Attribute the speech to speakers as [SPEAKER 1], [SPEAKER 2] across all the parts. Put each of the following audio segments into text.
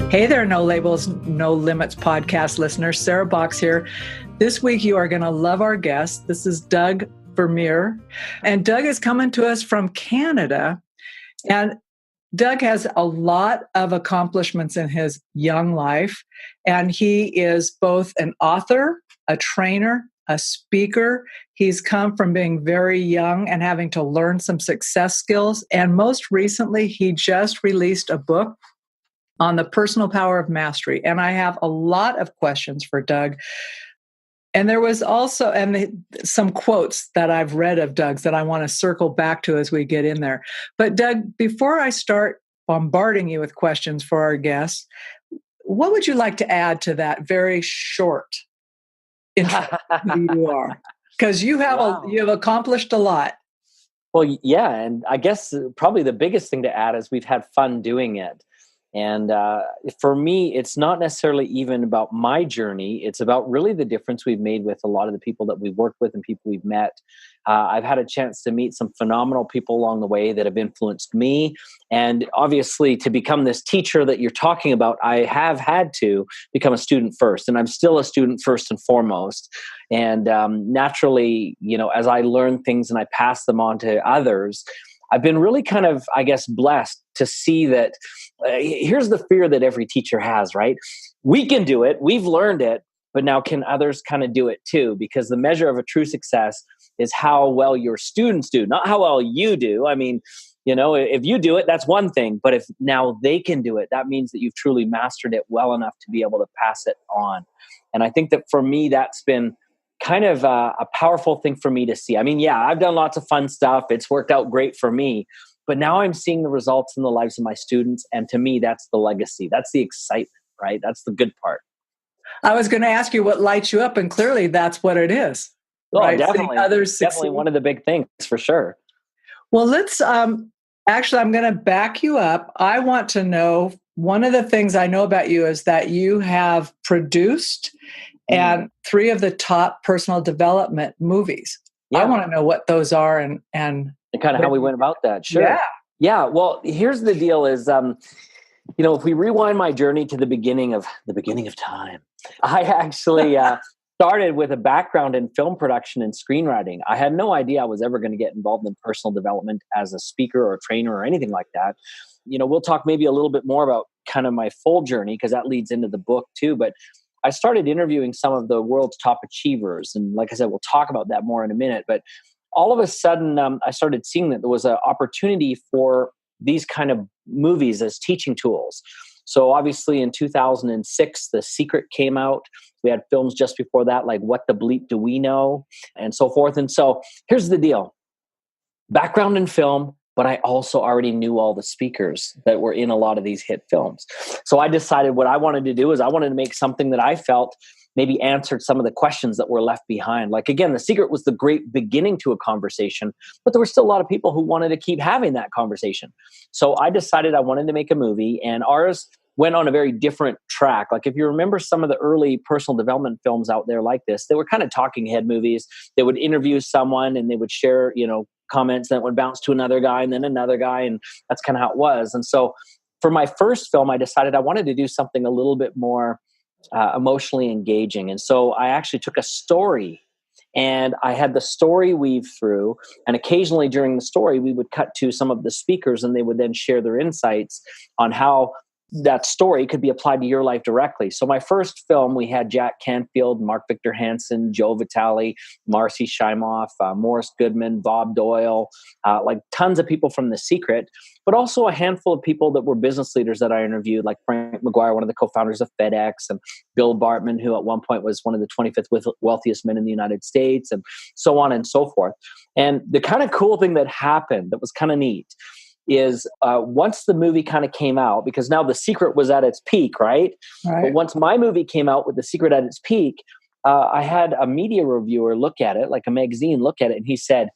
[SPEAKER 1] Hey there, No Labels, No Limits podcast listeners. Sarah Box here. This week, you are going to love our guest. This is Doug Vermeeren. And Doug is coming to us from Canada. And Doug has a lot of accomplishments in his young life. And he is both an author, a trainer, a speaker. He's come from being very young and having to learn some success skills. And most recently, he just released a book on the personal power of mastery. And I have a lot of questions for Doug. And there was also some quotes that I've read of Doug's that I want to circle back to as we get in there. But Doug, before I start bombarding you with questions for our guests, what would you like to add to that very short intro to who you are? Because you have you've accomplished a lot.
[SPEAKER 2] Well, yeah, and I guess probably the biggest thing to add is we've had fun doing it. And for me, it's not necessarily even about my journey. It's about really the difference we've made with a lot of the people that we've worked with and people we've met. I've had a chance to meet some phenomenal people along the way that have influenced me. And obviously, to become this teacher that you're talking about, I have had to become a student first. And I'm still a student first and foremost. And naturally, as I learn things and I pass them on to others, I've been really kind of, I guess, blessed to see that here's the fear that every teacher has, right? We can do it. We've learned it. But now can others kind of do it too? Because the measure of a true success is how well your students do, not how well you do. I mean, if you do it, that's one thing. But if now they can do it, that means that you've truly mastered it well enough to be able to pass it on. And I think that for me, that's been kind of a powerful thing for me to see. I mean, yeah, I've done lots of fun stuff. It's worked out great for me. But now I'm seeing the results in the lives of my students. And to me, that's the legacy. That's the excitement, right? That's the good part.
[SPEAKER 1] I was going to ask you what lights you up. And clearly that's what it is.
[SPEAKER 2] Oh,
[SPEAKER 1] right?
[SPEAKER 2] definitely. Definitely one of the big things for sure.
[SPEAKER 1] Well, let's actually, I'm going to back you up. I want to know, one of the things I know about you is that you have produced and 3 of the top personal development movies. Yeah. I want to know what those are and kind
[SPEAKER 2] of how we went about that. Sure. Yeah. Well, here's the deal is, if we rewind my journey to the beginning of time, I actually started with a background in film production and screenwriting. I had no idea I was ever going to get involved in personal development as a speaker or a trainer or anything like that. We'll talk maybe a little bit more about kind of my full journey because that leads into the book too. But I started interviewing some of the world's top achievers. And like I said, we'll talk about that more in a minute. But all of a sudden, I started seeing that there was an opportunity for these kind of movies as teaching tools. So obviously in 2006, The Secret came out. We had films just before that, like What the Bleep Do We Know? And so forth. And so here's the deal. Background in film, but I also already knew all the speakers that were in a lot of these hit films. So I decided what I wanted to do is I wanted to make something that I felt maybe answered some of the questions that were left behind. Like, again, The Secret was the great beginning to a conversation, but there were still a lot of people who wanted to keep having that conversation. So I decided I wanted to make a movie, and ours went on a very different track. Like, if you remember some of the early personal development films out there like this, they were kind of talking head movies. They would interview someone and they would share, comments that would bounce to another guy and then another guy. And that's kind of how it was. And so for my first film, I decided I wanted to do something a little bit more emotionally engaging. And so I actually took a story and I had the story weave through. And occasionally during the story, we would cut to some of the speakers and they would then share their insights on how that story could be applied to your life directly. So my first film, we had Jack Canfield, Mark Victor Hansen, Joe Vitale, Marcy Shimoff, Morris Goodman, Bob Doyle, like tons of people from The Secret, but also a handful of people that were business leaders that I interviewed, like Frank McGuire, one of the co-founders of FedEx, and Bill Bartman, who at one point was one of the 25th wealthiest men in the United States, and so on and so forth. And the kind of cool thing that happened that was kind of neat is once the movie kind of came out, because now The Secret was at its peak, right? But once my movie came out with The Secret at its peak, I had a media reviewer look at it, like a magazine look at it, and he said,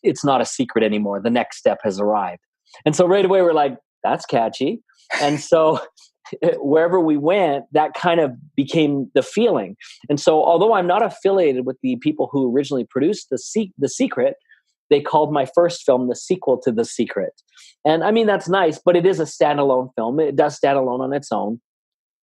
[SPEAKER 2] it's not a secret anymore. The next step has arrived. And so right away we're like, that's catchy. And so wherever we went, that kind of became the feeling. And so although I'm not affiliated with the people who originally produced The Secret, they called my first film the sequel to The Secret. And I mean, that's nice, but it is a standalone film. It does stand alone on its own.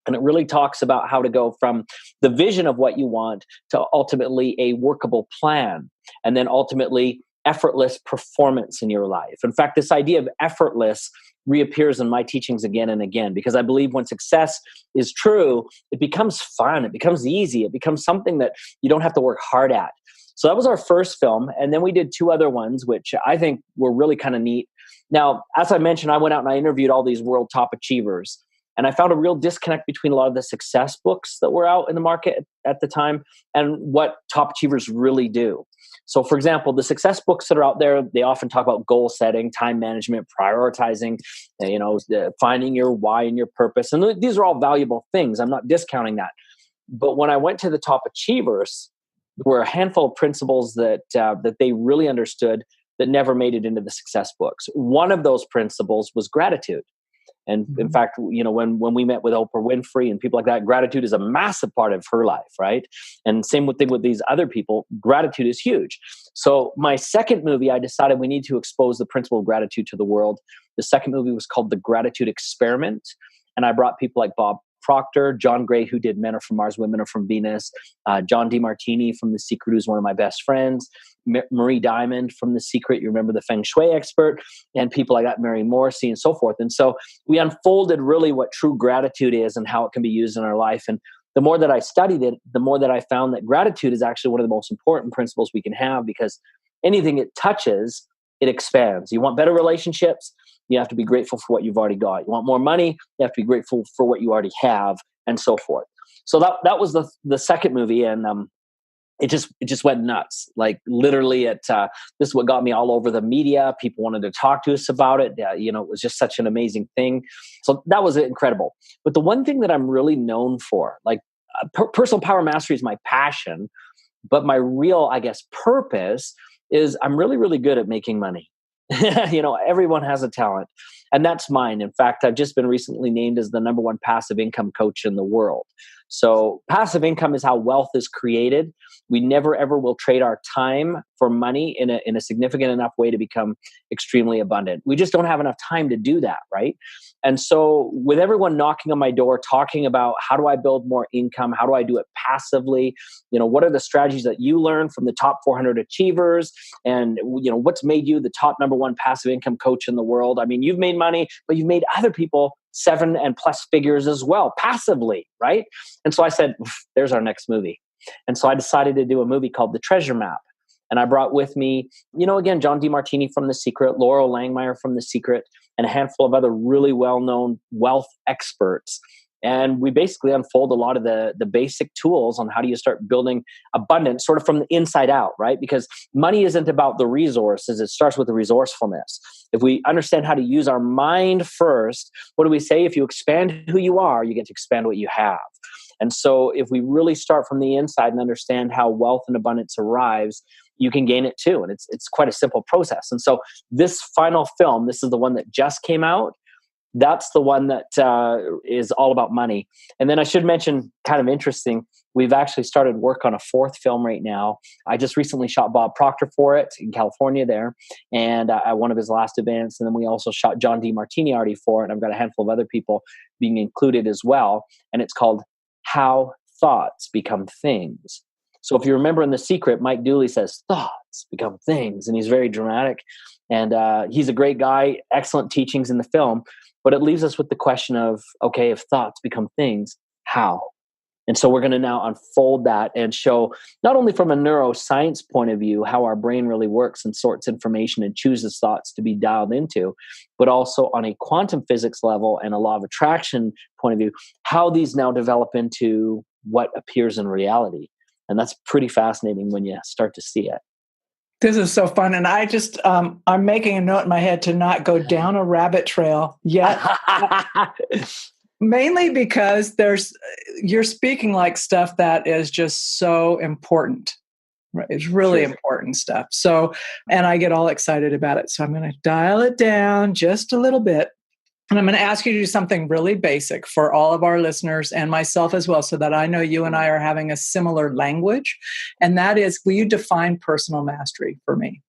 [SPEAKER 2] And it really talks about how to go from the vision of what you want to ultimately a workable plan, and then ultimately effortless performance in your life. In fact, this idea of effortless reappears in my teachings again and again, because I believe when success is true, it becomes fun, it becomes easy, it becomes something that you don't have to work hard at. So that was our first film. And then we did two other ones, which I think were really kind of neat. Now, as I mentioned, I went out and I interviewed all these world top achievers. And I found a real disconnect between a lot of the success books that were out in the market at the time and what top achievers really do. So, for example, the success books that are out there, they often talk about goal setting, time management, prioritizing, finding your why and your purpose. And these are all valuable things. I'm not discounting that. But when I went to the top achievers, there were a handful of principles that they really understood that never made it into the success books. One of those principles was gratitude. And in fact, when we met with Oprah Winfrey and people like that, gratitude is a massive part of her life, right? And same thing with these other people, gratitude is huge. So my second movie, I decided we need to expose the principle of gratitude to the world. The second movie was called The Gratitude Experiment. And I brought people like Bob Proctor, John Gray, who did Men Are From Mars, Women Are From Venus, John DeMartini from The Secret, who's one of my best friends, Marie Diamond from The Secret, you remember the Feng Shui expert, and people like that, Mary Morrissey and so forth. And so we unfolded really what true gratitude is and how it can be used in our life. And the more that I studied it, the more that I found that gratitude is actually one of the most important principles we can have, because anything it touches, it expands. You want better relationships? You have to be grateful for what you've already got. You want more money? You have to be grateful for what you already have, and so forth. So that was the second movie, and it just went nuts. Like literally, this is what got me all over the media. People wanted to talk to us about it. It was just such an amazing thing. So that was incredible. But the one thing that I'm really known for, like personal power mastery, is my passion, but my real, I guess, purpose is I'm really, really good at making money. Everyone has a talent, and that's mine. In fact, I've just been recently named as the #1 passive income coach in the world. So passive income is how wealth is created. We never, ever will trade our time for money in a significant enough way to become extremely abundant. We just don't have enough time to do that, right? And so with everyone knocking on my door, talking about how do I build more income? How do I do it passively? What are the strategies that you learn from the top 400 achievers? And, what's made you the top #1 passive income coach in the world? I mean, you've made money, but you've made other people 7 and plus figures as well, passively, right? And so I said, there's our next movie. And so I decided to do a movie called The Treasure Map. And I brought with me, again, John DeMartini from The Secret, Laurel Langmeyer from The Secret, and a handful of other really well-known wealth experts. And we basically unfold a lot of the basic tools on how do you start building abundance sort of from the inside out, right? Because money isn't about the resources. It starts with the resourcefulness. If we understand how to use our mind first, what do we say? If you expand who you are, you get to expand what you have. And so if we really start from the inside and understand how wealth and abundance arrives, you can gain it too. And it's quite a simple process. And so this final film, this is the one that just came out. That's the one that is all about money. And then I should mention, kind of interesting, we've actually started work on a fourth film right now. I just recently shot Bob Proctor for it in California there, and at one of his last events. And then we also shot John DeMartini already for it. And I've got a handful of other people being included as well. And it's called How Thoughts Become Things. So if you remember in The Secret, Mike Dooley says, thoughts become things. And he's very dramatic. And he's a great guy, excellent teachings in the film. But it leaves us with the question of, okay, if thoughts become things, how? And so we're going to now unfold that and show not only from a neuroscience point of view how our brain really works and sorts information and chooses thoughts to be dialed into, but also on a quantum physics level and a law of attraction point of view, how these now develop into what appears in reality. And that's pretty fascinating when you start to see it.
[SPEAKER 1] This is so fun. And I just, I'm making a note in my head to not go down a rabbit trail yet. Mainly because you're speaking like stuff that is just so important. Right? It's really important stuff. So, and I get all excited about it. So I'm going to dial it down just a little bit. And I'm going to ask you to do something really basic for all of our listeners and myself as well, so that I know you and I are having a similar language. And that is, will you define personal mastery for me?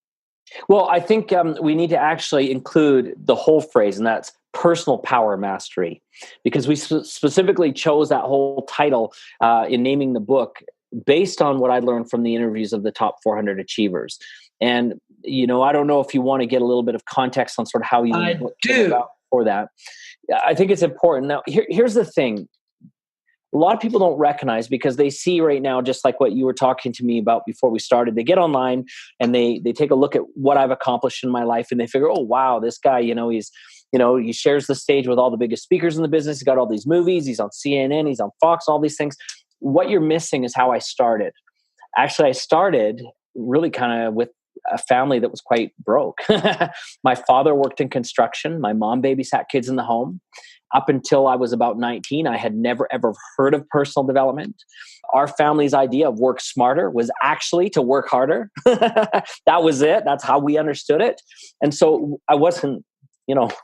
[SPEAKER 2] Well, I think we need to actually include the whole phrase, and that's personal power mastery, because we specifically chose that whole title in naming the book based on what I learned from the interviews of the top 400 achievers. And, I don't know if you want to get a little bit of context on sort of how you came about for that. I think it's important. Now, here's the thing. A lot of people don't recognize, because they see right now, just like what you were talking to me about before we started, they get online and they take a look at what I've accomplished in my life, and they figure, oh, wow, this guy, he shares the stage with all the biggest speakers in the business. He's got all these movies. He's on CNN. He's on Fox, all these things. What you're missing is how I started. Actually, I started really kind of with a family that was quite broke. My father worked in construction. My mom babysat kids in the home. Up until I was about 19, I had never, ever heard of personal development. Our family's idea of work smarter was actually to work harder. That was it. That's how we understood it. And so I wasn't,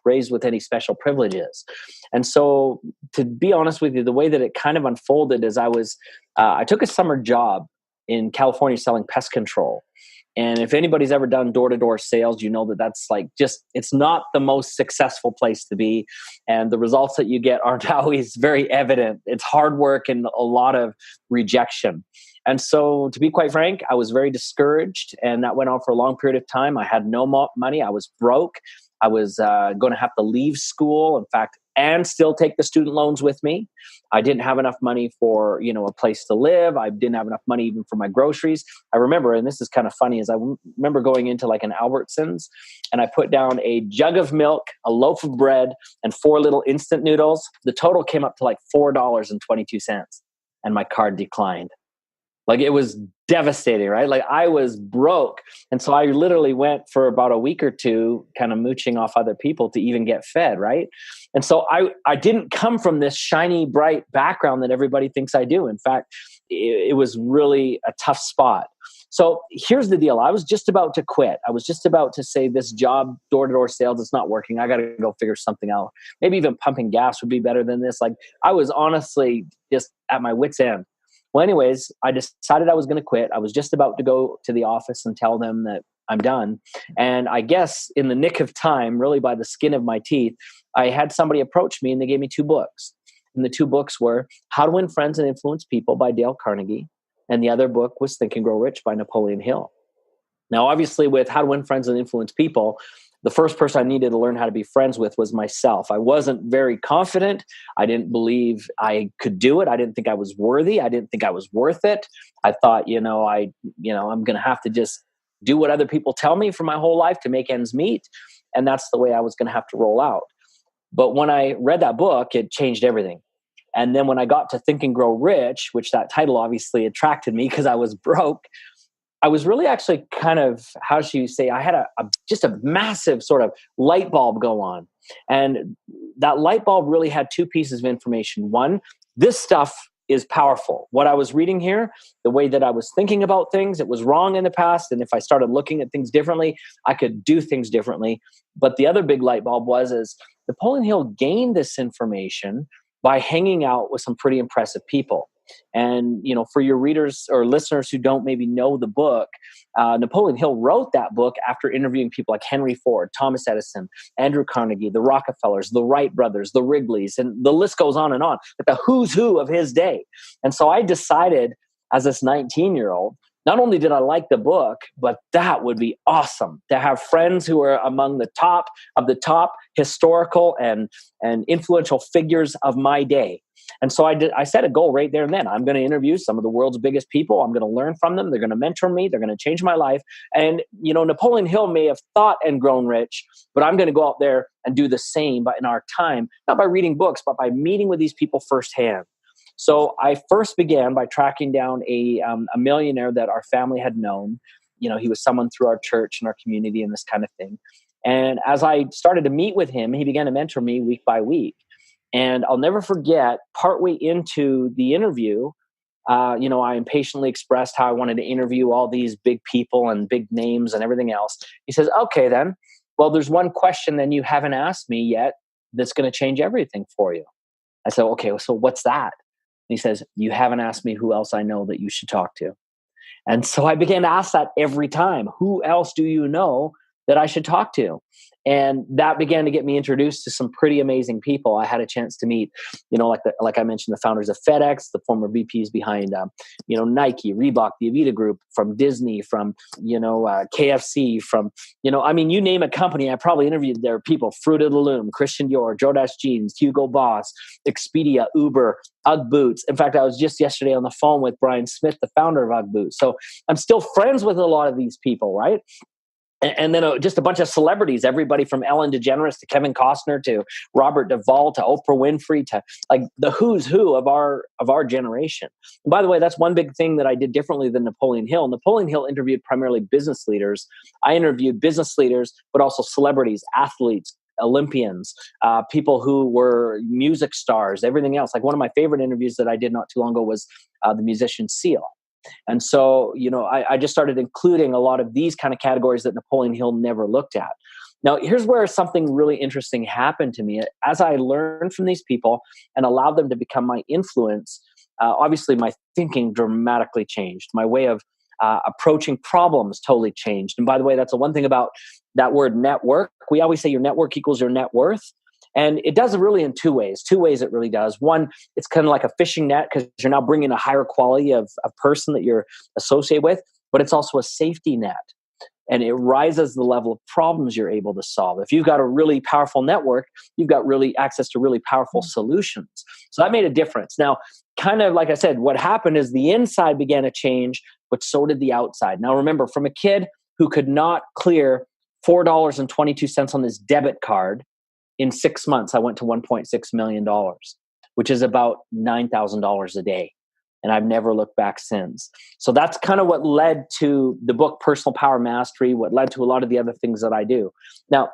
[SPEAKER 2] raised with any special privileges. And so, to be honest with you, the way that it kind of unfolded is I took a summer job in California selling pest control. And if anybody's ever done door-to-door sales, that's it's not the most successful place to be. And the results that you get aren't always very evident. It's hard work and a lot of rejection. And so, to be quite frank, I was very discouraged. And that went on for a long period of time. I had no money. I was broke. I was going to have to leave school, in fact, and still take the student loans with me. I didn't have enough money for, a place to live. I didn't have enough money even for my groceries. I remember, and this is kind of funny, is I remember going into like an Albertsons, and I put down a jug of milk, a loaf of bread, and 4 little instant noodles. The total came up to like $4.22, and my card declined. Like, it was devastating, right? Like, I was broke. And so I literally went for about a week or two kind of mooching off other people to even get fed, right? And so I didn't come from this shiny, bright background that everybody thinks I do. In fact, it was really a tough spot. So here's the deal. I was just about to quit. I was just about to say, this job, door-to-door sales, it's not working. I got to go figure something out. Maybe even pumping gas would be better than this. Like, I was honestly just at my wit's end. Well, anyways, I decided I was going to quit. I was just about to go to the office and tell them that I'm done. And I guess in the nick of time, really by the skin of my teeth, I had somebody approach me, and they gave me 2 books. And the 2 books were How to Win Friends and Influence People by Dale Carnegie. And the other book was Think and Grow Rich by Napoleon Hill. Now, obviously, with How to Win Friends and Influence People, the first person I needed to learn how to be friends with was myself. I wasn't very confident. I didn't believe I could do it. I didn't think I was worthy. I didn't think I was worth it. I thought, I'm going to have to just do what other people tell me for my whole life to make ends meet. And that's the way I was going to have to roll out. But when I read that book, it changed everything. And then when I got to Think and Grow Rich, which that title obviously attracted me because I was broke, I was really actually kind of, how should you say, I had just a massive sort of light bulb go on. And that light bulb really had 2 pieces of information. One, this stuff is powerful. What I was reading here, the way that I was thinking about things, it was wrong in the past. And if I started looking at things differently, I could do things differently. But the other big light bulb is Napoleon Hill gained this information by hanging out with some pretty impressive people. And, for your readers or listeners who don't maybe know the book, Napoleon Hill wrote that book after interviewing people like Henry Ford, Thomas Edison, Andrew Carnegie, the Rockefellers, the Wright brothers, the Wrigleys, and the list goes on, like the who's who of his day. And so I decided as this 19-year-old, not only did I like the book, but that would be awesome to have friends who are among the top of the top historical and influential figures of my day. And so I set a goal right there and then. I'm going to interview some of the world's biggest people. I'm going to learn from them. They're going to mentor me. They're going to change my life. And, Napoleon Hill may have thought and grown rich, but I'm going to go out there and do the same, but in our time, not by reading books, but by meeting with these people firsthand. So I first began by tracking down a millionaire that our family had known. He was someone through our church and our community and this kind of thing. And as I started to meet with him, he began to mentor me week by week. And I'll never forget, partway into the interview, I impatiently expressed how I wanted to interview all these big people and big names and everything else. He says, okay, then, well, there's one question then you haven't asked me yet that's going to change everything for you. I said, okay, so what's that? And he says, you haven't asked me who else I know that you should talk to. And so I began to ask that every time. Who else do you know that I should talk to? And that began to get me introduced to some pretty amazing people. I had a chance to meet, like I mentioned, the founders of FedEx, the former VPs behind, Nike, Reebok, the Avita Group, from Disney, from, KFC, from, you name a company, I probably interviewed their people, Fruit of the Loom, Christian Dior, Jordache Jeans, Hugo Boss, Expedia, Uber, UGG Boots. In fact, I was just yesterday on the phone with Brian Smith, the founder of UGG Boots. So I'm still friends with a lot of these people, right? And then just a bunch of celebrities, everybody from Ellen DeGeneres to Kevin Costner to Robert Duvall to Oprah Winfrey to like the who's who of our generation. And by the way, that's one big thing that I did differently than Napoleon Hill. Napoleon Hill interviewed primarily business leaders. I interviewed business leaders, but also celebrities, athletes, Olympians, people who were music stars, everything else. Like one of my favorite interviews that I did not too long ago was the musician Seal. And so, I just started including a lot of these kind of categories that Napoleon Hill never looked at. Now, here's where something really interesting happened to me. As I learned from these people and allowed them to become my influence, obviously my thinking dramatically changed. My way of approaching problems totally changed. And by the way, that's the one thing about that word network. We always say your network equals your net worth. And it does it really in two ways. Two ways it really does. One, it's kind of like a fishing net because you're now bringing a higher quality of person that you're associated with, but it's also a safety net. And it rises the level of problems you're able to solve. If you've got a really powerful network, you've got really access to really powerful solutions. So that made a difference. Now, kind of like I said, what happened is the inside began to change, but so did the outside. Now, remember, from a kid who could not clear $4.22 on his debit card, in 6 months, I went to $1.6 million, which is about $9,000 a day. And I've never looked back since. So that's kind of what led to the book, Personal Power Mastery, what led to a lot of the other things that I do. Now,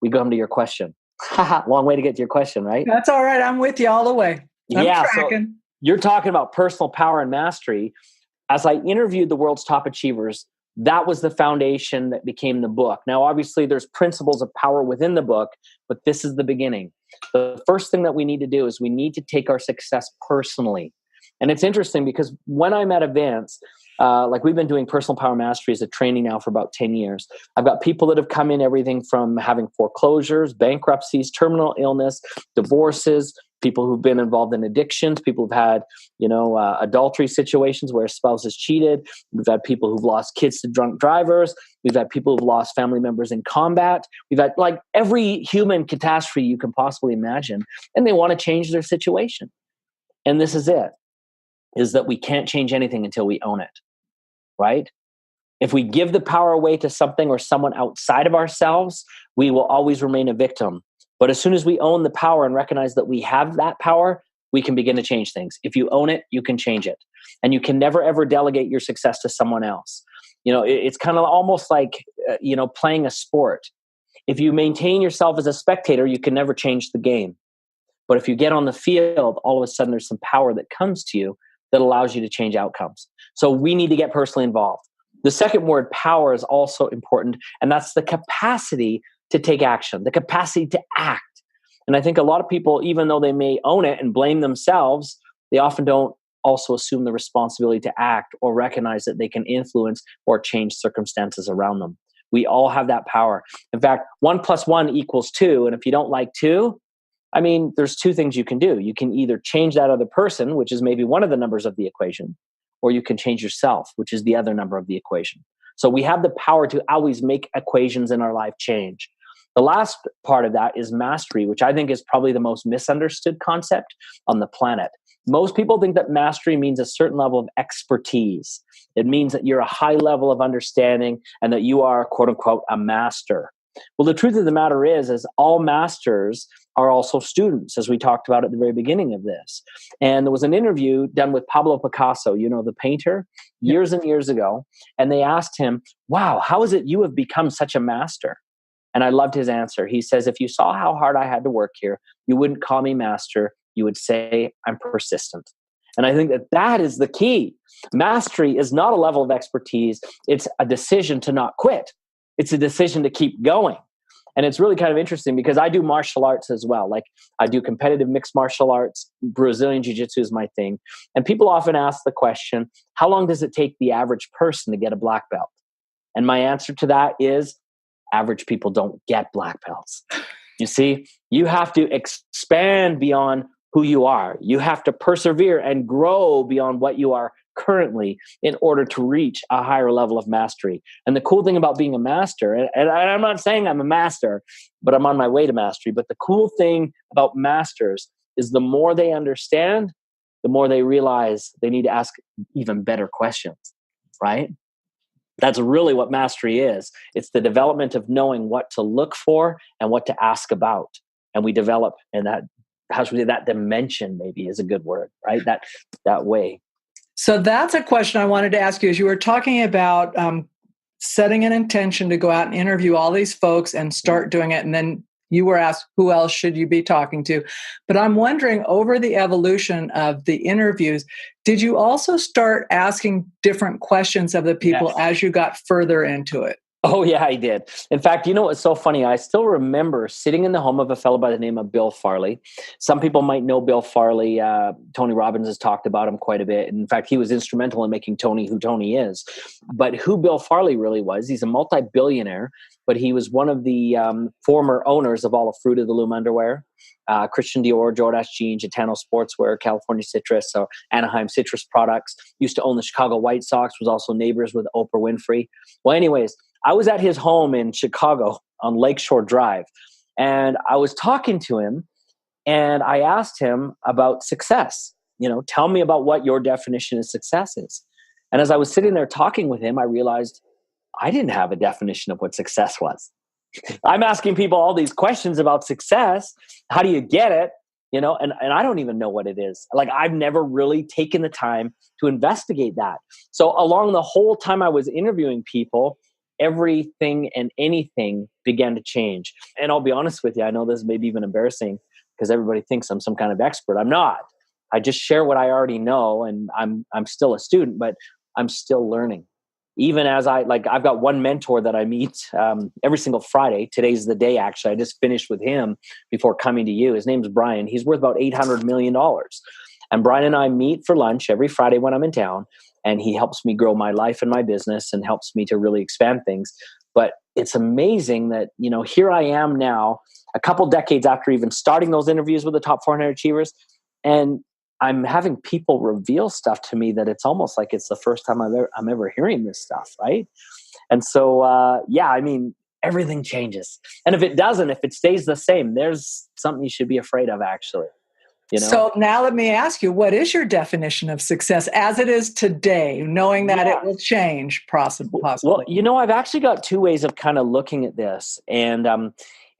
[SPEAKER 2] we come to your question. Long way to get to your question, right?
[SPEAKER 1] That's all right. I'm with you all the way. I'm tracking.
[SPEAKER 2] So you're talking about personal power and mastery. As I interviewed the world's top achievers, that was the foundation that became the book. Now, obviously, there's principles of power within the book, but this is the beginning. The first thing that we need to do is we need to take our success personally. And it's interesting because when I'm at events, like we've been doing personal power mastery as a training now for about 10 years. I've got people that have come in everything from having foreclosures, bankruptcies, terminal illness, divorces, people who've been involved in addictions, people who've had, adultery situations where a spouse has cheated. We've had people who've lost kids to drunk drivers. We've had people who've lost family members in combat. We've had like every human catastrophe you can possibly imagine, and they want to change their situation. And this is it, is that we can't change anything until we own it, right? If we give the power away to something or someone outside of ourselves, we will always remain a victim. But as soon as we own the power and recognize that we have that power, we can begin to change things. If you own it, you can change it. And you can never, ever delegate your success to someone else. It's kind of almost like, playing a sport. If you maintain yourself as a spectator, you can never change the game. But if you get on the field, all of a sudden there's some power that comes to you that allows you to change outcomes. So we need to get personally involved. The second word, power, is also important. And that's the capacity to take action, the capacity to act. And I think a lot of people, even though they may own it and blame themselves, they often don't also assume the responsibility to act or recognize that they can influence or change circumstances around them. We all have that power. In fact, 1 + 1 = 2. And if you don't like 2, there's two things you can do. You can either change that other person, which is maybe one of the numbers of the equation, or you can change yourself, which is the other number of the equation. So we have the power to always make equations in our life change. The last part of that is mastery, which I think is probably the most misunderstood concept on the planet. Most people think that mastery means a certain level of expertise. It means that you're a high level of understanding and that you are, quote unquote, a master. Well, the truth of the matter is all masters are also students, as we talked about at the very beginning of this. And there was an interview done with Pablo Picasso, the painter, years and years ago. And they asked him, wow, how is it you have become such a master? And I loved his answer. He says, if you saw how hard I had to work here, you wouldn't call me master. You would say I'm persistent. And I think that is the key. Mastery is not a level of expertise. It's a decision to not quit. It's a decision to keep going. And it's really kind of interesting because I do martial arts as well. Like I do competitive mixed martial arts. Brazilian jiu-jitsu is my thing. And people often ask the question, how long does it take the average person to get a black belt? And my answer to that is Average people don't get black belts. You see, you have to expand beyond who you are. You have to persevere and grow beyond what you are currently in order to reach a higher level of mastery. And the cool thing about being a master, and I'm not saying I'm a master, but I'm on my way to mastery. But the cool thing about masters is the more they understand, the more they realize they need to ask even better questions, right? That's really what mastery is. It's the development of knowing what to look for and what to ask about. And we develop in that, how should we say, that dimension maybe is a good word, right? That way.
[SPEAKER 1] So that's a question I wanted to ask you. As you were talking about setting an intention to go out and interview all these folks and start doing it, and then you were asked, who else should you be talking to? But I'm wondering, over the evolution of the interviews, did you also start asking different questions of the people as you got further into it?
[SPEAKER 2] Oh, yeah, I did. In fact, you know what's so funny? I still remember sitting in the home of a fellow by the name of Bill Farley. Some people might know Bill Farley. Tony Robbins has talked about him quite a bit. In fact, he was instrumental in making Tony who Tony is. But who Bill Farley really was, he's a multi-billionaire, but he was one of the former owners of all of Fruit of the Loom underwear, Christian Dior, Jordache Jeans, Gitano Sportswear, California Citrus, or Anaheim Citrus Products. Used to own the Chicago White Sox, was also neighbors with Oprah Winfrey. Well, anyways, I was at his home in Chicago on Lakeshore Drive, and I was talking to him, and I asked him about success. You know, tell me about what your definition of success is. And as I was sitting there talking with him, I realized I didn't have a definition of what success was. I'm asking people all these questions about success. How do you get it? You know, and I don't even know what it is. Like, I've never really taken the time to investigate that. So along the whole time I was interviewing people, everything and anything began to change. And I'll be honest with you, I know this may be even embarrassing because everybody thinks I'm some kind of expert. I'm not. I just share what I already know, and I'm still a student, but I'm still learning. Even as I've got one mentor that I meet every single Friday. Today's the day, actually. I just finished with him before coming to you. His name's Brian. He's worth about $800 million. And Brian and I meet for lunch every Friday when I'm in town. And he helps me grow my life and my business and helps me to really expand things. But it's amazing that, you know, here I am now, a couple decades after even starting those interviews with the top 400 achievers. And I'm having people reveal stuff to me that it's almost like it's the first time I'm ever hearing this stuff, right? And so, I mean, everything changes. And if it doesn't, if it stays the same, there's something you should be afraid of, actually. You know?
[SPEAKER 1] So now let me ask you, what is your definition of success as it is today, knowing that it will change possibly?
[SPEAKER 2] Well, you know, I've actually got two ways of kind of looking at this. And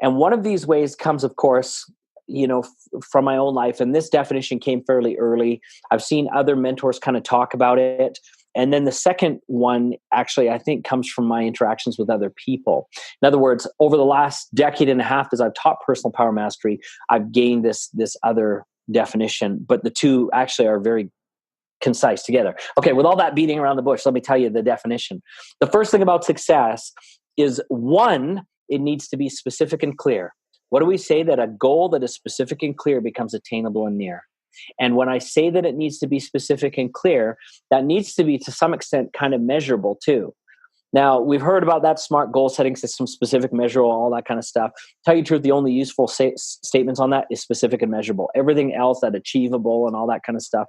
[SPEAKER 2] one of these ways comes, of course, you know, from my own life. And this definition came fairly early. I've seen other mentors kind of talk about it. And then the second one, actually, I think comes from my interactions with other people. In other words, over the last decade and a half, as I've taught personal power mastery, I've gained this other definition, but the two actually are very concise together. Okay, with all that beating around the bush, let me tell you the definition. The first thing about success is, one, it needs to be specific and clear. What do we say? That a goal that is specific and clear becomes attainable and near. And when I say that it needs to be specific and clear, that needs to be to some extent kind of measurable too. Now, we've heard about that SMART goal setting system, specific, measurable, all that kind of stuff. Tell you the truth, the only useful statements on that is specific and measurable. Everything else, that achievable and all that kind of stuff,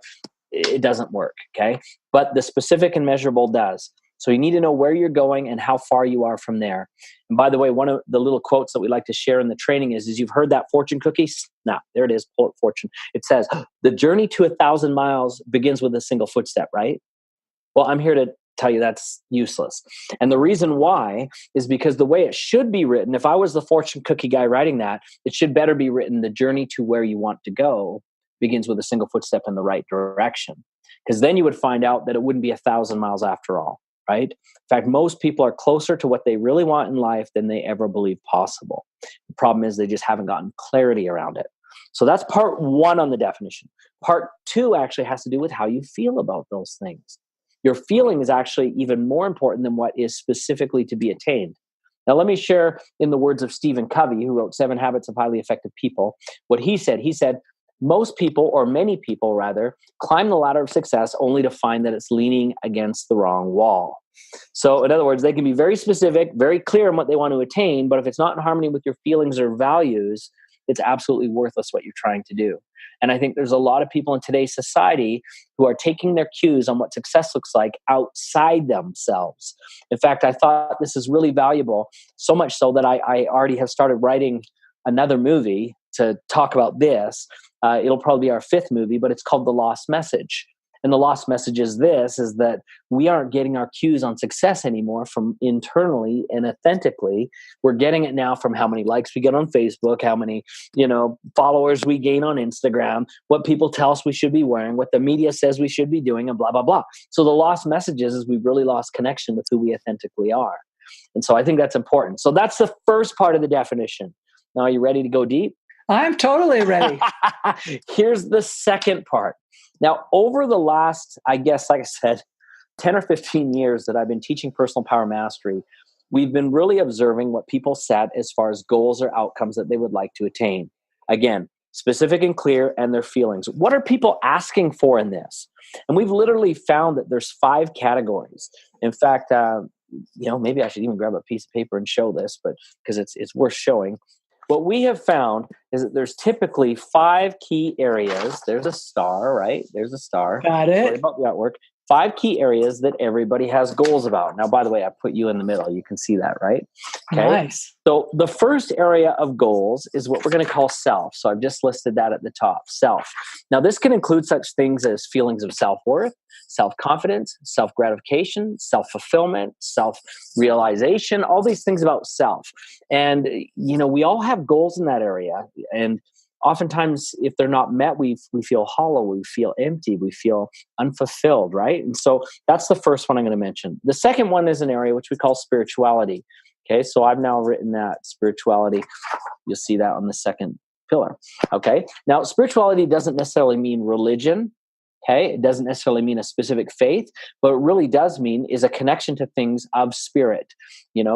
[SPEAKER 2] it doesn't work, okay? But the specific and measurable does. So you need to know where you're going and how far you are from there. And by the way, one of the little quotes that we like to share in the training is you've heard that fortune cookie? Snap, there it is, fortune. It says, the journey to 1,000 miles begins with a single footstep, right? Well, I'm here to tell you that's useless. And the reason why is because the way it should be written, if I was the fortune cookie guy writing that, it should better be written, the journey to where you want to go begins with a single footstep in the right direction. Because then you would find out that it wouldn't be 1,000 miles after all, right? In fact, most people are closer to what they really want in life than they ever believed possible. The problem is they just haven't gotten clarity around it. So that's part one on the definition. Part two actually has to do with how you feel about those things. Your feeling is actually even more important than what is specifically to be attained. Now, let me share in the words of Stephen Covey, who wrote 7 Habits of Highly Effective People, what he said. He said, most people, or many people rather, climb the ladder of success only to find that it's leaning against the wrong wall. So in other words, they can be very specific, very clear on what they want to attain, but if it's not in harmony with your feelings or values, it's absolutely worthless what you're trying to do. And I think there's a lot of people in today's society who are taking their cues on what success looks like outside themselves. In fact, I thought this is really valuable, so much so that I already have started writing another movie to talk about this. It'll probably be our 5th movie, but it's called The Lost Message. And the lost message is this, is that we aren't getting our cues on success anymore from internally and authentically. We're getting it now from how many likes we get on Facebook, how many, followers we gain on Instagram, what people tell us we should be wearing, what the media says we should be doing, and blah, blah, blah. So the lost message is we've really lost connection with who we authentically are. And so I think that's important. So that's the first part of the definition. Now, are you ready to go deep?
[SPEAKER 1] I'm totally ready.
[SPEAKER 2] Here's the second part. Now, over the last, I guess, like I said, 10 or 15 years that I've been teaching personal power mastery, we've been really observing what people set as far as goals or outcomes that they would like to attain. Again, specific and clear, and their feelings. What are people asking for in this? And we've literally found that there's 5 categories. In fact, maybe I should even grab a piece of paper and show this, but because it's worth showing. What we have found is that there's typically 5 key areas. There's a star, right? There's a star.
[SPEAKER 1] Got it.
[SPEAKER 2] Sorry about the artwork. 5 key areas that everybody has goals about. Now, by the way, I put you in the middle. You can see that, right?
[SPEAKER 1] Okay. Nice.
[SPEAKER 2] So the first area of goals is what we're going to call self. So I've just listed that at the top, self. Now, this can include such things as feelings of self-worth, self-confidence, self-gratification, self-fulfillment, self-realization, all these things about self. And, we all have goals in that area. And oftentimes, if they're not met, we feel hollow, we feel empty, we feel unfulfilled, right? And so that's the first one I'm going to mention. The second one is an area which we call spirituality. Okay, so I've now written that spirituality. You'll see that on the second pillar. Okay, now spirituality doesn't necessarily mean religion. Okay, it doesn't necessarily mean a specific faith, but it really does mean is a connection to things of spirit.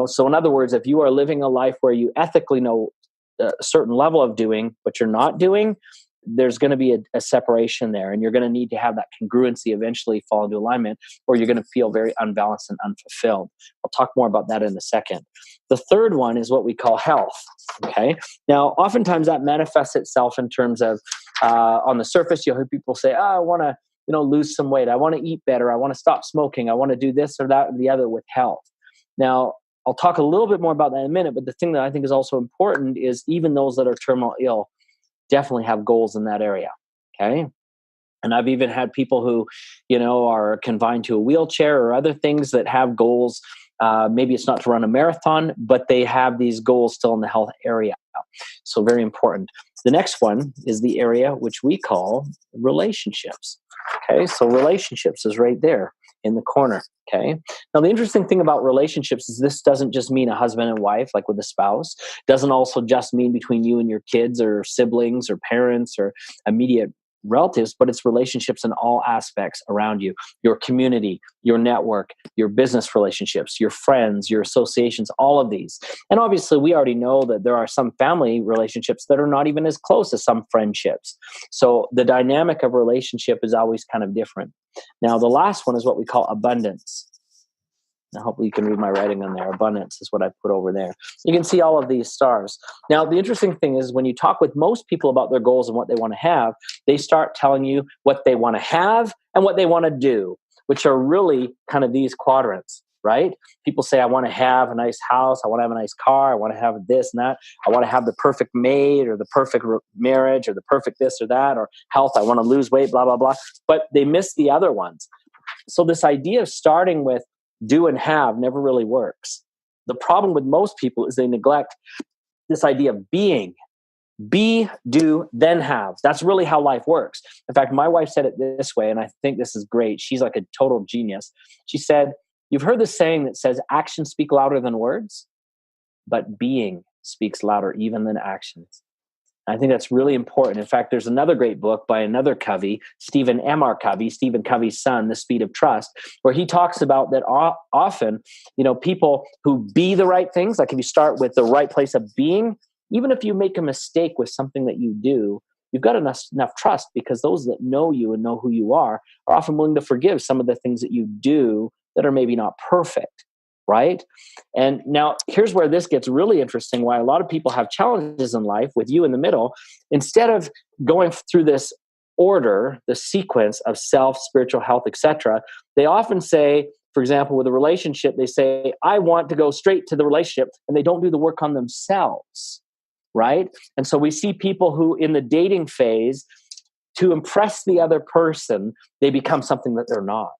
[SPEAKER 2] So in other words, if you are living a life where you ethically know a certain level of doing, but you're not doing, there's going to be a separation there, and you're going to need to have that congruency eventually fall into alignment, or you're going to feel very unbalanced and unfulfilled. I'll talk more about that in a second. The third one is what we call health. Okay. Now, oftentimes that manifests itself in terms of, on the surface, you'll hear people say, I want to, lose some weight. I want to eat better. I want to stop smoking. I want to do this or that or the other with health. Now, I'll talk a little bit more about that in a minute, but the thing that I think is also important is even those that are terminally ill definitely have goals in that area. Okay. And I've even had people who, are confined to a wheelchair or other things that have goals. Maybe it's not to run a marathon, but they have these goals still in the health area. So very important. The next one is the area which we call relationships. Okay. So relationships is right there in the corner. Okay. Now, the interesting thing about relationships is this doesn't just mean a husband and wife, like with a spouse. It doesn't also just mean between you and your kids or siblings or parents or immediate relatives, but it's relationships in all aspects around you, your community, your network, your business relationships, your friends, your associations, all of these. And obviously, we already know that there are some family relationships that are not even as close as some friendships. So the dynamic of relationship is always kind of different. Now, the last one is what we call abundance. Now, hopefully you can read my writing on there. Abundance is what I put over there. You can see all of these stars. Now, the interesting thing is when you talk with most people about their goals and what they want to have, they start telling you what they want to have and what they want to do, which are really kind of these quadrants, right? People say, I want to have a nice house. I want to have a nice car. I want to have this and that. I want to have the perfect mate or the perfect marriage or the perfect this or that, or health. I want to lose weight, blah, blah, blah. But they miss the other ones. So this idea of starting with do and have never really works. The problem with most people is they neglect this idea of being. Be, do, then have. That's really how life works. In fact, my wife said it this way, and I think this is great. She's like a total genius. She said, you've heard the saying that says actions speak louder than words, but being speaks louder even than actions. I think that's really important. In fact, there's another great book by another Covey, Stephen Covey's son, The Speed of Trust, where he talks about that often, people who be the right things, like if you start with the right place of being, even if you make a mistake with something that you do, you've got enough trust, because those that know you and know who you are often willing to forgive some of the things that you do that are maybe not perfect, right? And now here's where this gets really interesting, why a lot of people have challenges in life with you in the middle. Instead of going through this order, the sequence of self, spiritual health, etc., they often say, for example, with a relationship, they say, I want to go straight to the relationship, and they don't do the work on themselves, right? And so we see people who in the dating phase, to impress the other person, they become something that they're not.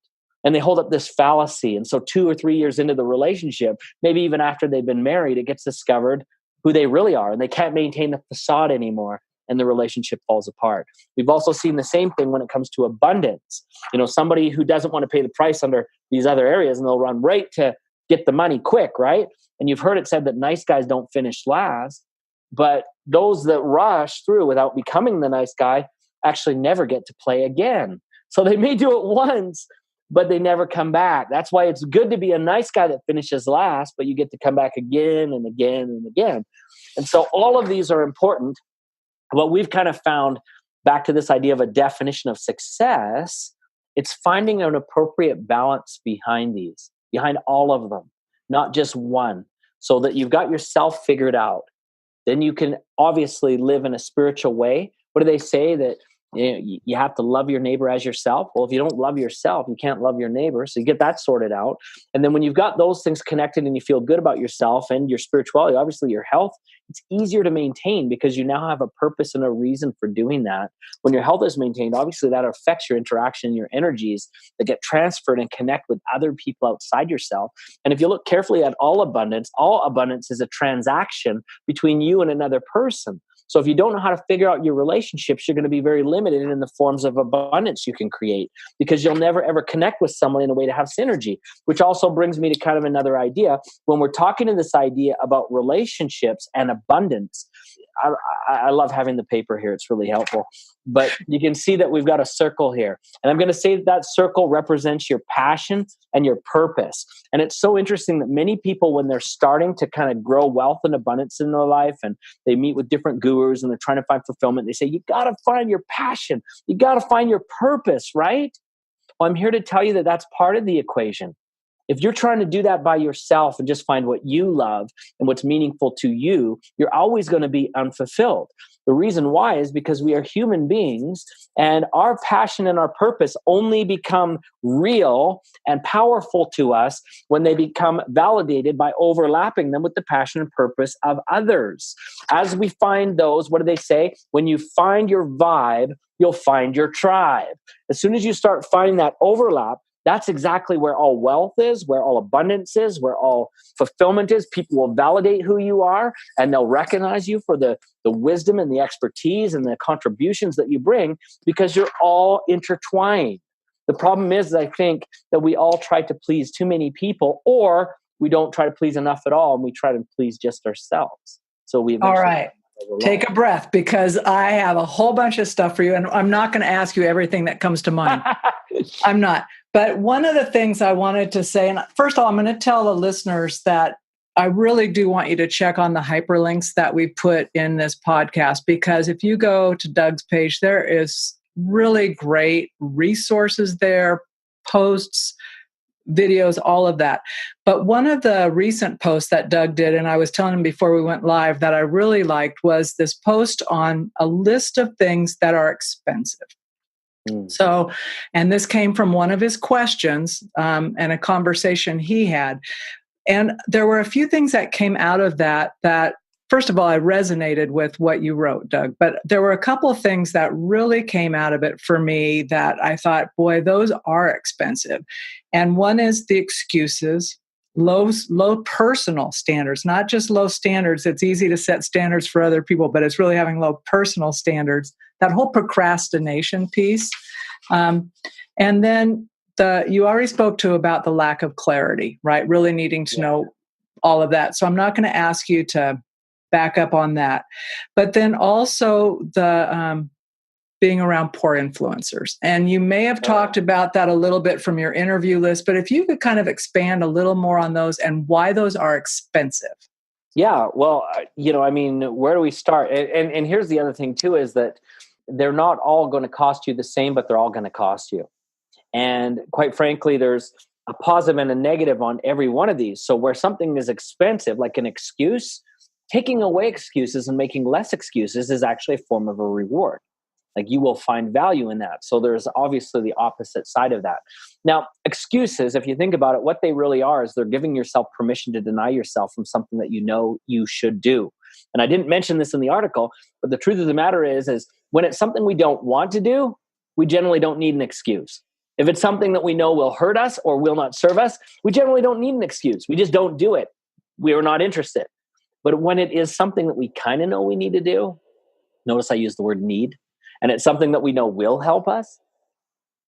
[SPEAKER 2] And they hold up this fallacy. And so 2 or 3 years into the relationship, maybe even after they've been married, it gets discovered who they really are, and they can't maintain the facade anymore, and the relationship falls apart. We've also seen the same thing when it comes to abundance. Somebody who doesn't want to pay the price under these other areas, and they'll run right to get the money quick, right? And you've heard it said that nice guys don't finish last, but those that rush through without becoming the nice guy actually never get to play again. So they may do it once, but they never come back. That's why it's good to be a nice guy that finishes last, but you get to come back again and again and again. And so all of these are important. What we've kind of found, back to this idea of a definition of success, it's finding an appropriate balance behind all of them, not just one, so that you've got yourself figured out. Then you can obviously live in a spiritual way. What do they say? That you have to love your neighbor as yourself. Well, if you don't love yourself, you can't love your neighbor. So you get that sorted out. And then when you've got those things connected and you feel good about yourself and your spirituality, obviously your health, it's easier to maintain because you now have a purpose and a reason for doing that. When your health is maintained, obviously that affects your interaction, your energies that get transferred and connect with other people outside yourself. And if you look carefully at all abundance is a transaction between you and another person. So if you don't know how to figure out your relationships, you're going to be very limited in the forms of abundance you can create, because you'll never ever connect with someone in a way to have synergy, which also brings me to kind of another idea. When we're talking in this idea about relationships and abundance, I love having the paper here. It's really helpful. But you can see that we've got a circle here. And I'm going to say that circle represents your passion and your purpose. And it's so interesting that many people, when they're starting to kind of grow wealth and abundance in their life, and they meet with different gurus and they're trying to find fulfillment, they say, you got to find your passion. You got to find your purpose, right? Well, I'm here to tell you that that's part of the equation. If you're trying to do that by yourself and just find what you love and what's meaningful to you, you're always going to be unfulfilled. The reason why is because we are human beings, and our passion and our purpose only become real and powerful to us when they become validated by overlapping them with the passion and purpose of others. As we find those, what do they say? When you find your vibe, you'll find your tribe. As soon as you start finding that overlap, that's exactly where all wealth is, where all abundance is, where all fulfillment is. People will validate who you are, and they'll recognize you for the wisdom and the expertise and the contributions that you bring, because you're all intertwined. The problem is, I think, that we all try to please too many people, or we don't try to please enough at all, and we try to please just ourselves. So we eventually...
[SPEAKER 1] All right. Take a breath, because I have a whole bunch of stuff for you, and I'm not going to ask you everything that comes to mind. I'm not. But one of the things I wanted to say, and first of all, I'm going to tell the listeners that I really do want you to check on the hyperlinks that we put in this podcast, because if you go to Doug's page, there is really great resources there, posts, videos, all of that. But one of the recent posts that Doug did, and I was telling him before we went live, that I really liked, was this post on a list of things that are expensive. So, and this came from one of his questions and a conversation he had. And there were a few things that came out of that, first of all, I resonated with what you wrote, Doug, but there were a couple of things that really came out of it for me that I thought, boy, those are expensive. And one is the excuses, low personal standards, not just low standards. It's easy to set standards for other people, but it's really having low personal standards, that whole procrastination piece. And then you already spoke to about the lack of clarity, right? Really needing to know all of that. So I'm not going to ask you to back up on that. But then also the being around poor influencers. And you may have talked about that a little bit from your interview list, but if you could kind of expand a little more on those and why those are expensive.
[SPEAKER 2] Yeah, well, where do we start? And here's the other thing too, is that they're not all going to cost you the same, but they're all going to cost you. And quite frankly, there's a positive and a negative on every one of these. So where something is expensive, like an excuse, taking away excuses and making less excuses is actually a form of a reward. Like you will find value in that. So there's obviously the opposite side of that. Now, excuses, if you think about it, what they really are is they're giving yourself permission to deny yourself from something that you know you should do. And I didn't mention this in the article, but the truth of the matter is when it's something we don't want to do, we generally don't need an excuse. If it's something that we know will hurt us or will not serve us, we generally don't need an excuse. We just don't do it. We are not interested. But when it is something that we kind of know we need to do, notice I use the word need, and it's something that we know will help us,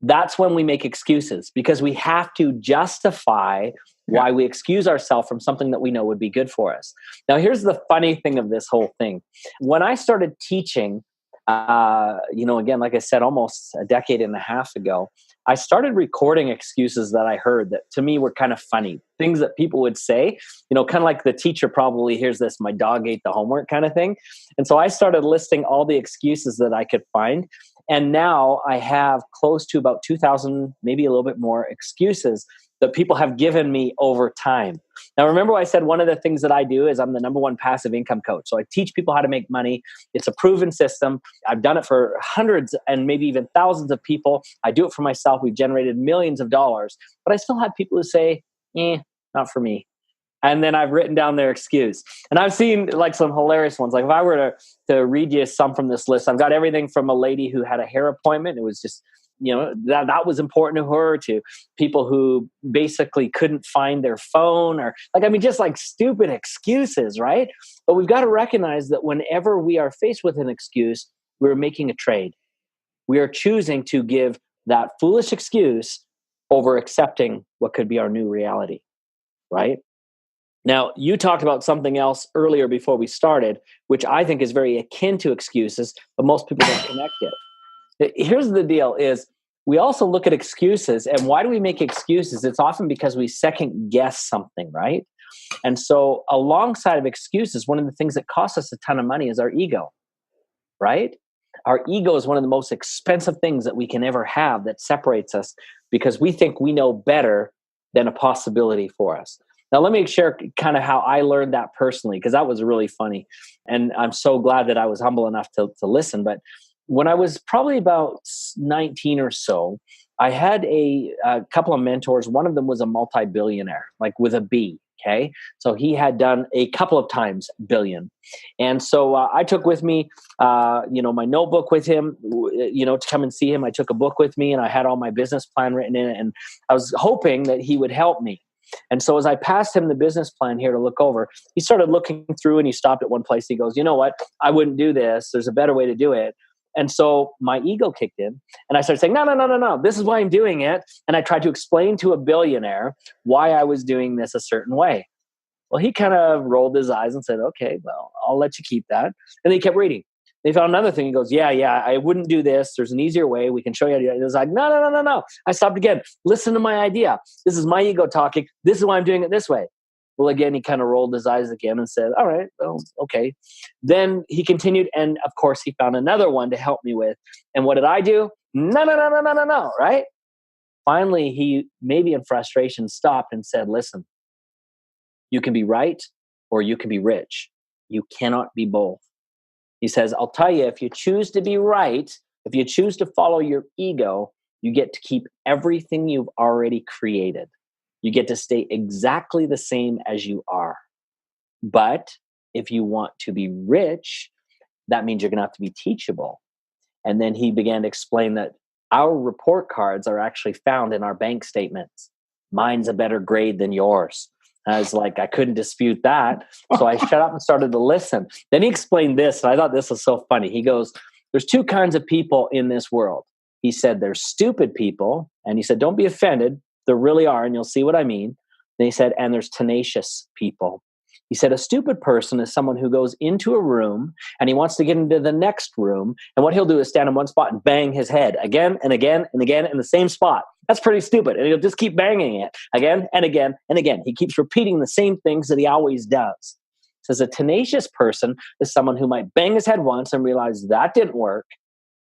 [SPEAKER 2] that's when we make excuses, because we have to justify why we excuse ourselves from something that we know would be good for us. Now, here's the funny thing of this whole thing. When I started teaching, again, like I said, almost a decade and a half ago, I started recording excuses that I heard that to me were kind of funny. Things that people would say, kind of like the teacher probably hears this, my dog ate the homework kind of thing. And so I started listing all the excuses that I could find. And now I have close to about 2,000, maybe a little bit more excuses that people have given me over time. Now, remember I said one of the things that I do is I'm the number one passive income coach. So I teach people how to make money. It's a proven system. I've done it for hundreds and maybe even thousands of people. I do it for myself. We've generated millions of dollars. But I still have people who say, not for me. And then I've written down their excuse. And I've seen like some hilarious ones. Like if I were to read you some from this list, I've got everything from a lady who had a hair appointment. It was just, that was important to her, to people who basically couldn't find their phone, or just like stupid excuses, right? But we've got to recognize that whenever we are faced with an excuse, we're making a trade. We are choosing to give that foolish excuse over accepting what could be our new reality, right? Now, you talked about something else earlier before we started, which I think is very akin to excuses, but most people don't connect it. Here's the deal is we also look at excuses. And why do we make excuses? It's often because we second guess something, right? And so alongside of excuses, one of the things that costs us a ton of money is our ego, right? Our ego is one of the most expensive things that we can ever have that separates us because we think we know better than a possibility for us. Now, let me share kind of how I learned that personally, because that was really funny. And I'm so glad that I was humble enough to listen. But when I was probably about 19 or so, I had a couple of mentors. One of them was a multi-billionaire, like with a B. Okay. So he had done a couple of times billion. And so I took with me, my notebook with him, to come and see him. I took a book with me and I had all my business plan written in it. And I was hoping that he would help me. And so as I passed him the business plan here to look over, he started looking through and he stopped at one place. He goes, you know what? I wouldn't do this. There's a better way to do it. And so my ego kicked in and I started saying, no. This is why I'm doing it. And I tried to explain to a billionaire why I was doing this a certain way. Well, he kind of rolled his eyes and said, okay, well, I'll let you keep that. And he kept reading. They found another thing. He goes, yeah, I wouldn't do this. There's an easier way. We can show you how to do it. It was like, no. I stopped again. Listen to my idea. This is my ego talking. This is why I'm doing it this way. Well, again, he kind of rolled his eyes again and said, all right, well, okay. Then he continued. And of course, he found another one to help me with. And what did I do? No, right? Finally, he, maybe in frustration, stopped and said, listen, you can be right or you can be rich. You cannot be both. He says, I'll tell you, if you choose to be right, if you choose to follow your ego, you get to keep everything you've already created. You get to stay exactly the same as you are. But if you want to be rich, that means you're going to have to be teachable. And then he began to explain that our report cards are actually found in our bank statements. Mine's a better grade than yours. And I was like, I couldn't dispute that. So I shut up and started to listen. Then he explained this, and I thought this was so funny. He goes, there's two kinds of people in this world. He said, there's stupid people. And he said, don't be offended. There really are, and you'll see what I mean. Then he said, and there's tenacious people. He said, a stupid person is someone who goes into a room and he wants to get into the next room. And what he'll do is stand in one spot and bang his head again and again and again in the same spot. That's pretty stupid. And he'll just keep banging it again and again and again. He keeps repeating the same things that he always does. He says a tenacious person is someone who might bang his head once and realize that didn't work.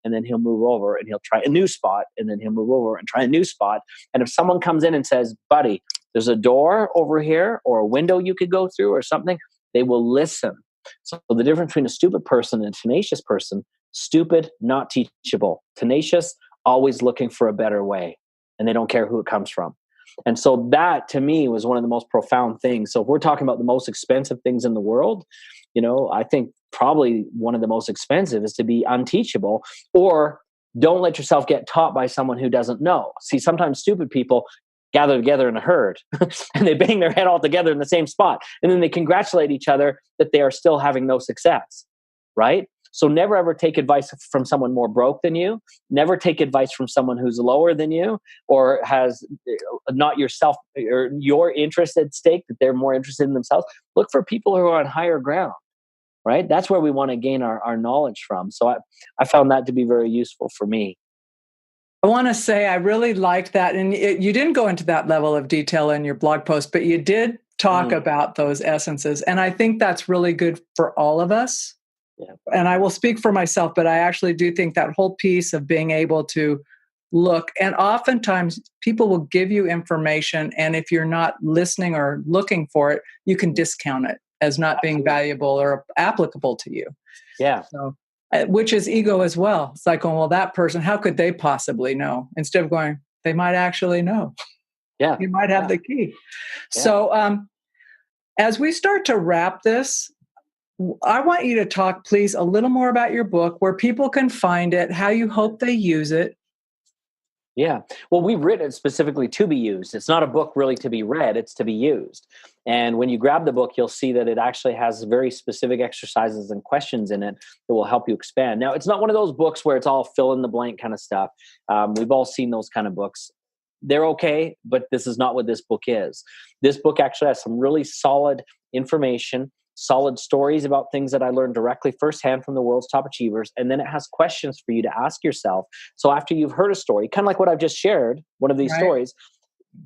[SPEAKER 2] and then he'll move over and he'll try a new spot, and then he'll move over and try a new spot. And if someone comes in and says, buddy, there's a door over here or a window you could go through or something, they will listen. So the difference between a stupid person and a tenacious person: stupid, not teachable; tenacious, always looking for a better way, and they don't care who it comes from. And so that, to me, was one of the most profound things. So if we're talking about the most expensive things in the world, I think probably one of the most expensive is to be unteachable, or don't let yourself get taught by someone who doesn't know. See, sometimes stupid people gather together in a herd and they bang their head all together in the same spot. And then they congratulate each other that they are still having no success, right? So never ever take advice from someone more broke than you. Never take advice from someone who's lower than you or has not yourself or your interest at stake, that they're more interested in themselves. Look for people who are on higher ground, right? That's where we want to gain our knowledge from. So I found that to be very useful for me.
[SPEAKER 1] I want to say I really liked that. And you didn't go into that level of detail in your blog post, but you did talk about those essences. And I think that's really good for all of us. Yeah. And I will speak for myself, but I actually do think that whole piece of being able to look, and oftentimes people will give you information, and if you're not listening or looking for it, you can discount it as not being valuable or applicable to you.
[SPEAKER 2] Yeah.
[SPEAKER 1] So, which is ego as well. It's like, well, that person, how could they possibly know? Instead of going, they might actually know.
[SPEAKER 2] Yeah.
[SPEAKER 1] You might have the key. Yeah. So as we start to wrap this, I want you to talk, please, a little more about your book, where people can find it, how you hope they use it.
[SPEAKER 2] Yeah. Well, we've written it specifically to be used. It's not a book really to be read, it's to be used. And when you grab the book, you'll see that it actually has very specific exercises and questions in it that will help you expand. Now, it's not one of those books where it's all fill in the blank kind of stuff. We've all seen those kind of books. They're okay, but this is not what this book is. This book actually has some really solid information, solid stories about things that I learned directly firsthand from the world's top achievers. And then it has questions for you to ask yourself. So after you've heard a story, kind of like what I've just shared, one of these stories,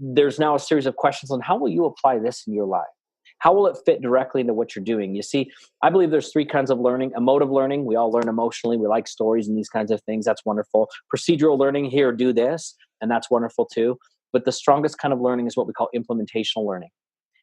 [SPEAKER 2] there's now a series of questions on how will you apply this in your life? How will it fit directly into what you're doing? You see, I believe there's three kinds of learning. Emotive learning, we all learn emotionally. We like stories and these kinds of things. That's wonderful. Procedural learning, here, do this. And that's wonderful too. But the strongest kind of learning is what we call implementational learning.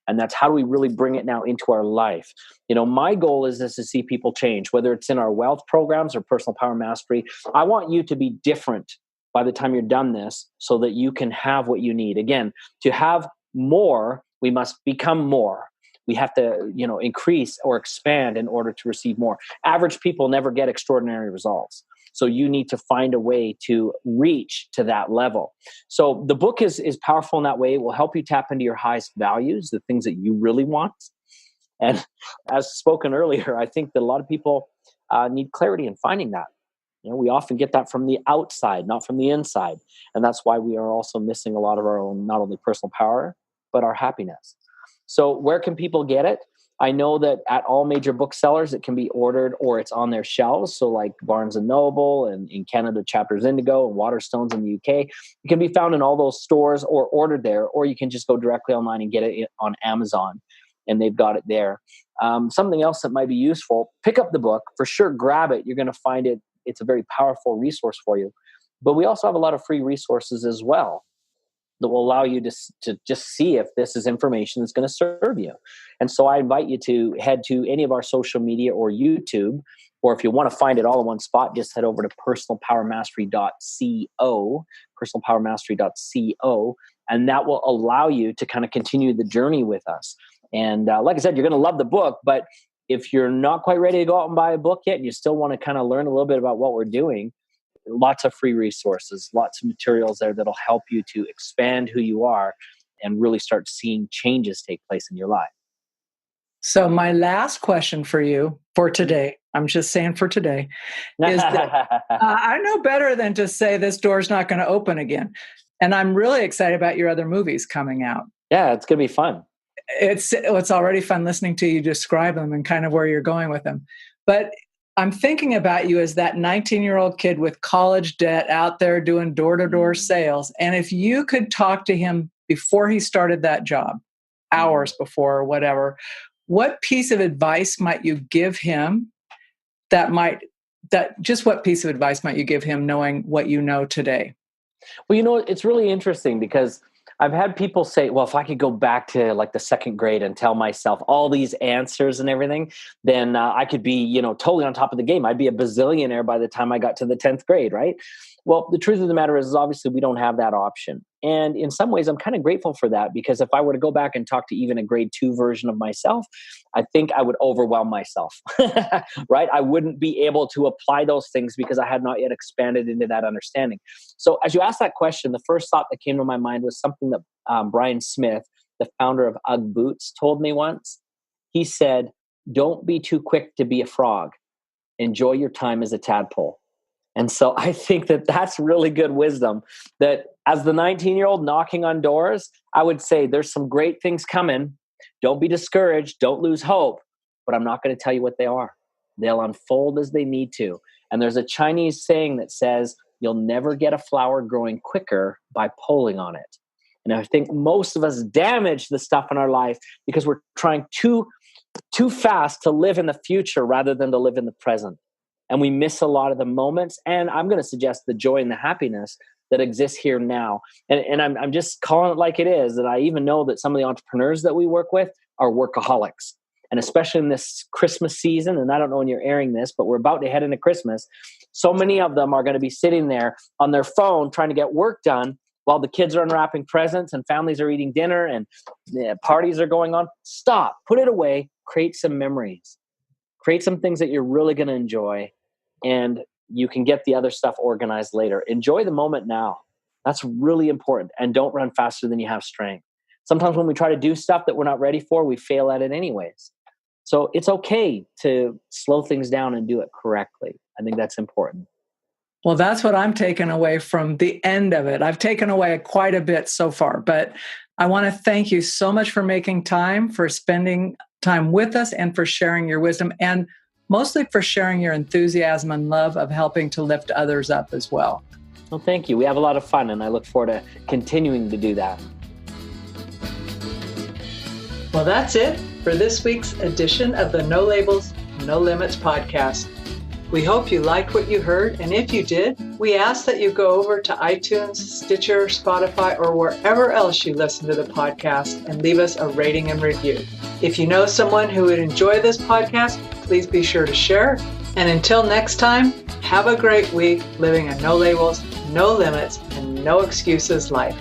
[SPEAKER 2] And that's how do we really bring it now into our life? My goal is to see people change, whether it's in our wealth programs or personal power mastery. I want you to be different by the time you're done this so that you can have what you need. Again, to have more, we must become more. We have to, increase or expand in order to receive more. Average people never get extraordinary results. So you need to find a way to reach to that level. So the book is powerful in that way. It will help you tap into your highest values, the things that you really want. And as spoken earlier, I think that a lot of people need clarity in finding that. We often get that from the outside, not from the inside. And that's why we are also missing a lot of our own, not only personal power, but our happiness. So where can people get it? I know that at all major booksellers, it can be ordered or it's on their shelves. So like Barnes & Noble and in Canada, Chapters Indigo and Waterstones in the UK. It can be found in all those stores or ordered there, or you can just go directly online and get it on Amazon and they've got it there. Something else that might be useful, pick up the book. For sure, grab it. You're going to find it. It's a very powerful resource for you. But we also have a lot of free resources as well that will allow you to just see if this is information that's going to serve you. And so I invite you to head to any of our social media or YouTube, or if you want to find it all in one spot, just head over to personalpowermastery.co, personalpowermastery.co, and that will allow you to kind of continue the journey with us. And like I said, you're going to love the book, but if you're not quite ready to go out and buy a book yet, and you still want to kind of learn a little bit about what we're doing, lots of free resources, lots of materials there that'll help you to expand who you are and really start seeing changes take place in your life.
[SPEAKER 1] So my last question for you for today, I'm just saying for today, is that I know better than to say this door's not going to open again. And I'm really excited about your other movies coming out.
[SPEAKER 2] Yeah, it's going to be fun.
[SPEAKER 1] It's already fun listening to you describe them and kind of where you're going with them. But I'm thinking about you as that 19-year-old kid with college debt out there doing door-to-door sales. And if you could talk to him before he started that job, hours before or whatever, what piece of advice might you give him that might just what piece of advice might you give him knowing what you know today?
[SPEAKER 2] Well, it's really interesting because I've had people say, well, if I could go back to like the second grade and tell myself all these answers and everything, then I could be, totally on top of the game. I'd be a bazillionaire by the time I got to the 10th grade, right? Well, the truth of the matter is obviously we don't have that option. And in some ways, I'm kind of grateful for that, because if I were to go back and talk to even a grade 2 version of myself, I think I would overwhelm myself, right? I wouldn't be able to apply those things because I had not yet expanded into that understanding. So as you asked that question, the first thought that came to my mind was something that Brian Smith, the founder of UGG Boots, told me once. He said, "Don't be too quick to be a frog. Enjoy your time as a tadpole." And so I think that that's really good wisdom, that as the 19-year-old knocking on doors, I would say there's some great things coming. Don't be discouraged. Don't lose hope. But I'm not going to tell you what they are. They'll unfold as they need to. And there's a Chinese saying that says, you'll never get a flower growing quicker by pulling on it. And I think most of us damage the stuff in our life because we're trying too fast to live in the future rather than to live in the present. And we miss a lot of the moments. And I'm going to suggest the joy and the happiness that exists here now. And I'm just calling it like it is, that I even know that some of the entrepreneurs that we work with are workaholics. And especially in this Christmas season, and I don't know when you're airing this, but we're about to head into Christmas. So many of them are going to be sitting there on their phone trying to get work done while the kids are unwrapping presents and families are eating dinner and parties are going on. Stop, put it away, create some memories, create some things that you're really going to enjoy. And you can get the other stuff organized later. Enjoy the moment now. That's really important. And don't run faster than you have strength. Sometimes when we try to do stuff that we're not ready for, we fail at it anyways. So it's okay to slow things down and do it correctly. I think that's important.
[SPEAKER 1] Well, that's what I'm taking away from the end of it. I've taken away quite a bit so far, but I want to thank you so much for making time, for spending time with us, and for sharing your wisdom, and mostly for sharing your enthusiasm and love of helping to lift others up as well.
[SPEAKER 2] Well, thank you. We have a lot of fun, and I look forward to continuing to do that.
[SPEAKER 1] Well, that's it for this week's edition of the No Labels, No Limits podcast. We hope you liked what you heard, and if you did, we ask that you go over to iTunes, Stitcher, Spotify, or wherever else you listen to the podcast and leave us a rating and review. If you know someone who would enjoy this podcast, please be sure to share. And until next time, have a great week living a no labels, no limits, and no excuses life.